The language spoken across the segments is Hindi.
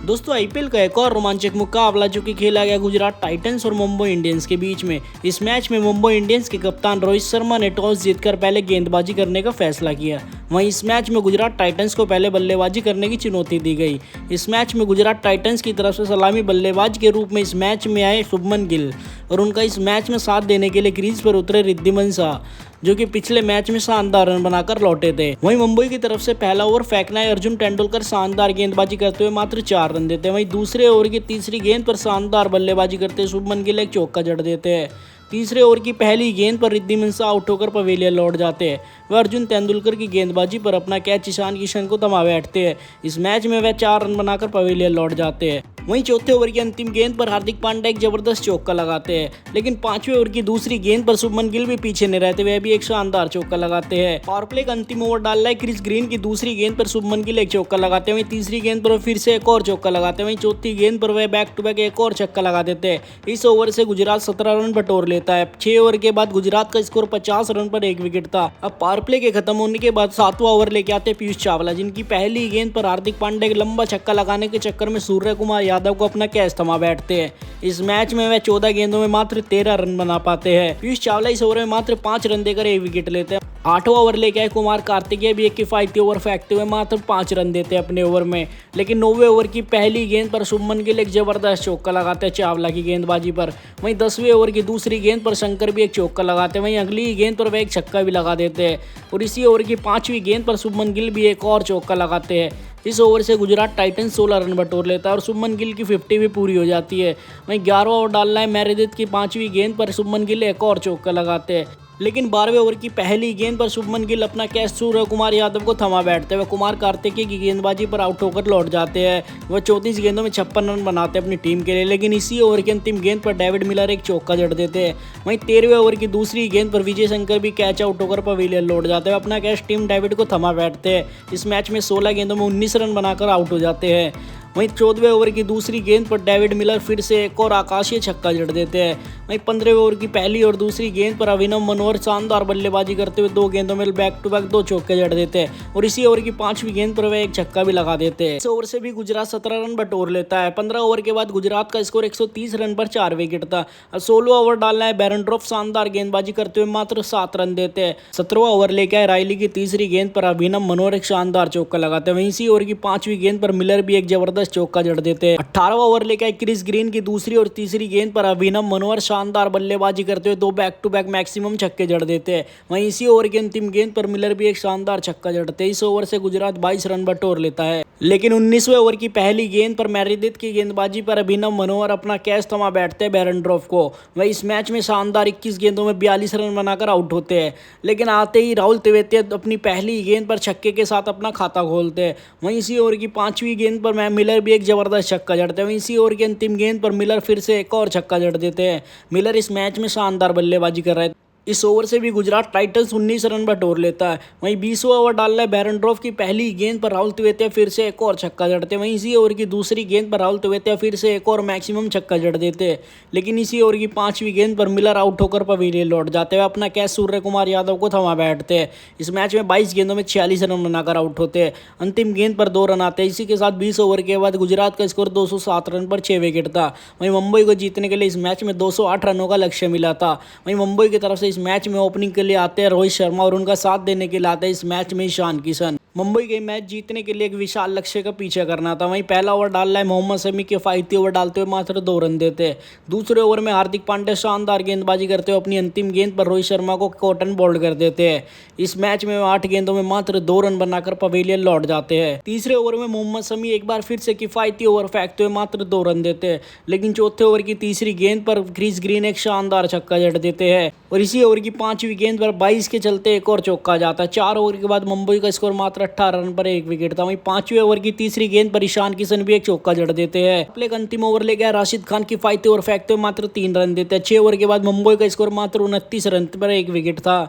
दोस्तों आईपीएल का एक और रोमांचक मुकाबला जो कि खेला गया गुजरात टाइटंस और मुंबई इंडियंस के बीच में। इस मैच में मुंबई इंडियंस के कप्तान रोहित शर्मा ने टॉस जीतकर पहले गेंदबाजी करने का फैसला किया। वहीं इस मैच में गुजरात टाइटंस को पहले बल्लेबाजी करने की चुनौती दी गई। इस मैच में गुजरात टाइटंस की तरफ से सलामी बल्लेबाज के रूप में इस मैच में आए शुभमन गिल और उनका इस मैच में साथ देने के लिए क्रीज पर उतरे रिद्धिमान शाह जो कि पिछले मैच में शानदार रन बनाकर लौटे थे। वहीं मुंबई की तरफ से पहला ओवर फेंकना है अर्जुन तेंदुलकर शानदार गेंदबाजी करते हुए मात्र 4 रन देते हैं। वहीं दूसरे ओवर की तीसरी गेंद पर शानदार बल्लेबाजी करते हुए शुभमन गिल एक चौका जड़ देते हैं। तीसरे ओवर की पहली गेंद पर रिद्धिमान शाह आउट होकर पवेलियन लौट जाते हैं। वह अर्जुन तेंदुलकर की गेंदबाजी पर अपना कैच ईशान किशन को थमा बैठते हैं। इस मैच में वह 4 रन बनाकर पवेलियन लौट जाते हैं। वहीं चौथे ओवर की अंतिम गेंद पर हार्दिक पांड्या एक जबरदस्त चौका लगाते हैं, लेकिन पांचवें ओवर की दूसरी गेंद पर शुभमन गिल भी पीछे नहीं रहते, वह भी एक शानदार चौका लगाते हैं। पावर प्ले का अंतिम ओवर डाल रहा है क्रिस ग्रीन की दूसरी गेंद पर शुभमन गिल एक चौका लगाते हैं। वहीं तीसरी गेंद पर फिर से एक और चौका लगाते हैं। वहीं चौथी गेंद पर वह बैक टू बैक एक और छक्का लगा देते हैं। इस ओवर से गुजरात 17 रन बटोर लेता है। 6 ओवर के बाद गुजरात का स्कोर 50 रन पर 1 विकेट था। अब पावर प्ले के खत्म होने के बाद 7वां ओवर लेके आते हैं पीयूष चावला, जिनकी पहली गेंद पर हार्दिक पांड्या के लंबा छक्का लगाने के चक्कर में सूर्य कुमार यादव को अपना कैच थमा बैठते हैं। इस मैच में वह 14 गेंदों में मात्र 13 रन बना पाते हैं। पीयूष चावला इस ओवर में मात्र 5 रन देकर 1 विकेट लेते हैं। 8वां ओवर लेके आए कुमार कार्तिकेय भी एक किफायती ओवर फेंकते हुए मात्र 5 रन देते हैं अपने ओवर में, लेकिन 9वें ओवर की पहली गेंद पर शुभमन गिल एक जबरदस्त चौका लगाते हैं चावला की गेंदबाजी पर। वहीं 10वें ओवर की दूसरी गेंद पर शंकर भी एक चौका लगाते हैं। वहीं अगली गेंद पर वह एक छक्का भी लगा देते हैं और इसी ओवर की 5वीं गेंद पर शुभमन गिल भी एक और चौका लगाते हैं। इस ओवर से गुजरात टाइटंस 16 रन बटोर लेता है और शुभमन गिल की 50 भी पूरी हो जाती है। वहीं 11वां ओवर डालना है मैरिदिथ की 5वीं गेंद पर शुभमन गिल एक और चौका लगाते हैं, लेकिन 12वें ओवर की पहली गेंद पर शुभमन गिल अपना कैच सूर्य कुमार यादव को थमा बैठते हैं। वह कुमार कार्तिकेय की गेंदबाजी पर आउट होकर लौट जाते हैं। वह 34 गेंदों में 56 रन बनाते हैं अपनी टीम के लिए, लेकिन इसी ओवर की अंतिम गेंद पर डेविड मिलर एक चौका जड़ देते हैं। वहीं 13वें ओवर की दूसरी गेंद पर विजय शंकर भी कैच आउट होकर पवेलियन लौट जाते हैं। अपना कैच टीम डेविड को थमा बैठते हैं। इस मैच में 16 गेंदों में 19 रन बनाकर आउट हो जाते हैं। वहीं 14वें ओवर की दूसरी गेंद पर डेविड मिलर फिर से एक और आकाशीय छक्का जड़ देते हैं। वहीं 15वें ओवर की पहली और दूसरी गेंद पर अभिनव मनोहर शानदार बल्लेबाजी करते हुए 2 गेंदों में बैक टू बैक 2 चौके जड़ देते हैं और इसी ओवर की 5वीं गेंद पर वह एक छक्का भी लगा देते हैं। इस ओवर से भी गुजरात 17 रन बटोर लेता है। 15 ओवर के बाद गुजरात का स्कोर 130 रन पर 4 विकेट था। 16वां ओवर डालना है बैरनड्रॉफ शानदार गेंदबाजी करते हुए मात्र 7 रन देते हैं। 17वां ओवर लेके आए रायली की तीसरी गेंद पर अभिनव मनोहर एक शानदार चौका लगाते हैं। वहीं इसी ओवर की 5वीं गेंद पर मिलर भी एक जबरदस्त चौका जड़ देते हैं। 18वां ओवर लेके आए क्रिस ग्रीन की दूसरी और तीसरी गेंद पर अभिनव मनोहर शानदार बल्लेबाजी करते हुए 2 बैक टू बैक मैक्सिमम छक्के जड़ देते हैं। वहीं इसी ओवर की अंतिम गेंद पर मिलर भी एक शानदार छक्का जड़ते हैं। इस ओवर से गुजरात 22 रन बटोर लेता है, लेकिन 19वें ओवर की पहली गेंद पर मैरिदिथ की गेंदबाजी पर अभिनव मनोहर अपना कैच थमा बैठते हैं बैरनड्रॉफ को। वह इस मैच में शानदार 21 गेंदों में 42 रन बनाकर आउट होते हैं, लेकिन आते ही राहुल तेवेतिया अपनी पहली गेंद पर छक्के के साथ अपना खाता खोलते हैं। वहीं इसी ओवर की 5वीं गेंद पर मिलर भी एक जबरदस्त छक्का जड़ते हैं। वहीं इसी ओवर की अंतिम गेंद पर मिलर फिर से एक और छक्का जड़ देते हैं। मिलर इस मैच में शानदार बल्लेबाजी कर रहे थे। इस ओवर से भी गुजरात टाइटंस 19 रन बटोर लेता है। वहीं 20वां ओवर डाल रहा है बैरनड्रॉफ की पहली गेंद पर राहुल तेवेतिया फिर से एक और छक्का जड़ते हैं। वहीं इसी ओवर की दूसरी गेंद पर राहुल तेवेतिया फिर से एक और मैक्सिमम छक्का जड़ देते हैं, लेकिन इसी ओवर की 5वीं गेंद पर मिलर आउट होकर पवेलियन लौट जाते हैं। अपना कैच सूर्य कुमार यादव को थमा बैठते हैं। इस मैच में 22 गेंदों में 46 रन बनाकर आउट होते हैं। अंतिम गेंद पर 2 रन आते हैं। इसी के साथ 20 ओवर के बाद गुजरात का स्कोर 207 रन पर 6 विकेट था। वहीं मुंबई को जीतने के लिए इस मैच में 208 रनों का लक्ष्य मिला था। वहीं मुंबई की तरफ से इस मैच में ओपनिंग के लिए आते हैं रोहित शर्मा और उनका साथ देने के लिए आते हैं इस मैच में ईशान किशन। मुंबई के मैच जीतने के लिए एक विशाल लक्ष्य का पीछा करना था। वहीं पहला ओवर डाल रहा है मोहम्मद शमी के किफायती ओवर डालते हुए मात्र 2 रन देते हैं। दूसरे ओवर में हार्दिक पांड्या शानदार गेंदबाजी करते हुए अपनी अंतिम गेंद पर रोहित शर्मा को कॉटन बोल्ड कर देते हैं। इस मैच में 8 गेंदों में मात्र 2 रन बनाकर पवेलियन लौट जाते हैं। तीसरे ओवर में मोहम्मद शमी एक बार फिर से किफायती ओवर फेंकते हुए मात्र 2 रन देते हैं, लेकिन चौथे ओवर की तीसरी गेंद पर क्रिस ग्रीन एक शानदार छक्का जड़ देते हैं और इसी ओवर की 5वीं गेंद पर 22 के चलते एक और चौका आ जाता है। 4 ओवर के बाद मुंबई का स्कोर मात्र 18 रन पर 1 विकेट था। वहीं 5वें ओवर की तीसरी गेंद पर ईशान किशन भी एक चौका जड़ देते हैं। प्ले का अंतिम ओवर ले गया राशिद खान किफायती ओवर फेंकते हुए मात्र 3 रन देते हैं। 6 ओवर के बाद मुंबई का स्कोर मात्र 29 रन पर 1 विकेट था।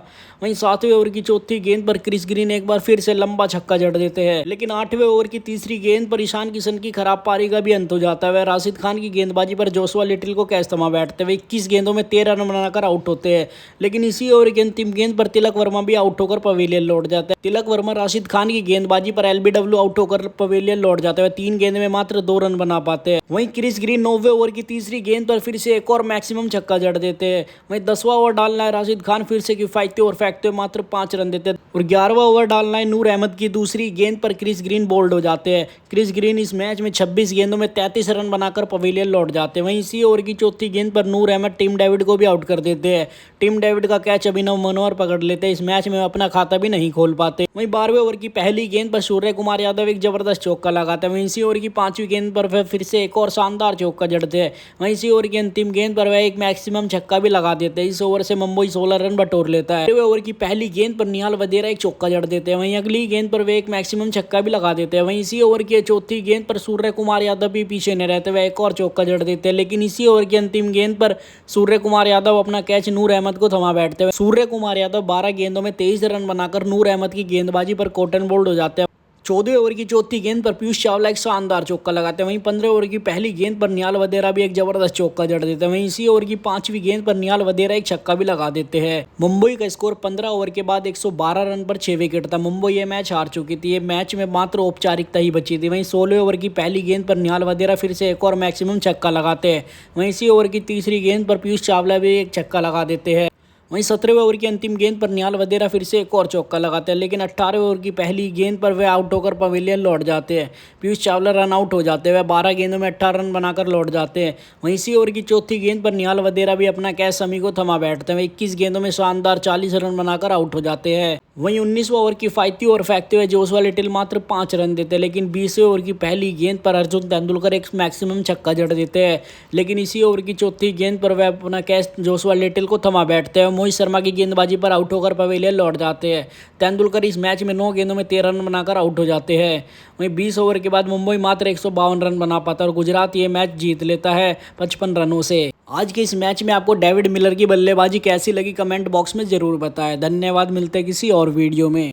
वहीं 7वें ओवर की चौथी गेंद पर क्रिस ग्रीन एक बार फिर से लंबा छक्का जड़ देते हैं, लेकिन 8वें ओवर की तीसरी गेंद पर ईशान किशन की खराब पारी का भी अंत हो जाता है। वह राशिद खान की गेंदबाजी पर जोशुआ लिटिल को कैच थमा बैठते हैं। 21 गेंदों में 13 रन बनाकर आउट होते हैं, लेकिन इसी ओवर की अंतिम गेंद पर तिलक वर्मा भी आउट होकर पवेलियन लौट जाता है। तिलक वर्मा राशिद खान कप्तान की गेंदबाजी पर एलबीडब्ल्यू आउट होकर पवेलियन लौट जाते हैं। 3 गेंद में मात्र 2 रन बना पाते हैं। वहीं क्रिस ग्रीन 9वें ओवर की तीसरी गेंद पर फिर से एक और मैक्सिमम छक्का जड़ देते हैं। वहीं 10वां ओवर डालना है राशिद खान फिर से किफायती और फेंकते हुए मात्र 5 रन देते हैं। और 11वां ओवर डालना है नूर अहमद की दूसरी गेंद पर क्रिस ग्रीन बोल्ड हो जाते हैं। क्रिस ग्रीन इस मैच में 26 गेंदों में 33 रन बनाकर पवेलियन लौट जाते हैं। वहीं इसी ओवर की चौथी गेंद पर नूर अहमद टिम डेविड को भी आउट कर देते हैं। टिम डेविड का कैच अभिनव मनोहर पकड़ लेते हैं। इस मैच में अपना खाता भी नहीं खोल पाते। वहीं 12वें ओवर की पहली गेंद पर सूर्य कुमार यादव एक जबरदस्त चौका लगाते हैं। वहीं इसी ओवर की 5वीं गेंद पर वह फिर से एक और शानदार चौका जड़ते हैं। वहीं इसी ओवर की अंतिम गेंद पर वह एक मैक्सिमम छक्का भी लगा देते हैं। इस ओवर से मुंबई 16 रन बटोर लेता है। 13वें ओवर की पहली गेंद पर निहाल वधेरा एक चौका जड़ देते हैं। वहीं अगली गेंद पर वे एक मैक्सिमम छक्का भी लगा देते हैं। वहीं इसी ओवर की चौथी गेंद पर सूर्य कुमार यादव भी पीछे नहीं रहते, वह एक और चौका जड़ देते हैं। लेकिन इसी ओवर की अंतिम गेंद पर सूर्य कुमार यादव अपना कैच नूर अहमद को थमा बैठते हैं। सूर्य कुमार यादव 12 गेंदों में 23 रन बनाकर नूर अहमद की गेंदबाजी पर कॉटन बोल्ड हो जाते हैं। 14वें ओवर की चौथी गेंद पर पीयूष चावला एक शानदार चौका लगाते हैं। वहीं 15वें ओवर की पहली गेंद पर निहाल वधेरा भी एक जबरदस्त चौका जड़ देते हैं। वहीं इसी ओवर की 5वीं गेंद पर निहाल वधेरा एक छक्का भी लगा देते हैं। मुंबई का स्कोर 15 ओवर के बाद 112 रन पर 6 विकेट था। मुंबई ये मैच हार चुकी थी। ये मैच में मात्र औपचारिकता ही बची थी। वहीं 16वें ओवर की पहली गेंद पर निहाल वधेरा फिर से एक और मैक्सिमम छक्का लगाते हैं। वहीं इसी ओवर की तीसरी गेंद पर पीयूष चावला भी एक छक्का लगा देते हैं। वहीं 17वें ओवर की अंतिम गेंद पर निहाल वधेरा फिर से एक और चौका लगाते हैं। लेकिन 18वें ओवर की पहली गेंद पर वे आउट होकर पवेलियन लौट जाते हैं। पीयूष चावला रन आउट हो जाते हैं। वह 12 गेंदों में 18 रन बनाकर लौट जाते हैं। वहीं इसी ओवर की चौथी गेंद पर निहाल वधेरा भी अपना कैच समी को थमा बैठते हैं। 21 गेंदों में शानदार 40 रन बनाकर आउट हो जाते हैं। वहीं 19वां ओवर किफायती ओवर फेंकते हुए जोशुआ लिटिल मात्र 5 रन देते हैं। लेकिन 20वें ओवर की पहली गेंद पर अर्जुन तेंदुलकर एक मैक्सिमम छक्का जड़ देते हैं। लेकिन इसी ओवर की चौथी गेंद पर वह अपना कैच जोशुआ लिटिल को थमा बैठते हैं। मोहित शर्मा की गेंदबाजी पर आउट होकर पवेलियन लौट जाते हैं। तेंदुलकर इस मैच में 9 गेंदों में 13 रन बनाकर आउट हो जाते हैं। वहीं 20 ओवर के बाद मुंबई मात्र 152 रन बना पाता है और गुजरात ये मैच जीत लेता है 55 रनों से। आज के इस मैच में आपको डेविड मिलर की बल्लेबाजी कैसी लगी कमेंट बॉक्स में जरूर बताएं। धन्यवाद। मिलते हैं किसी और वीडियो में।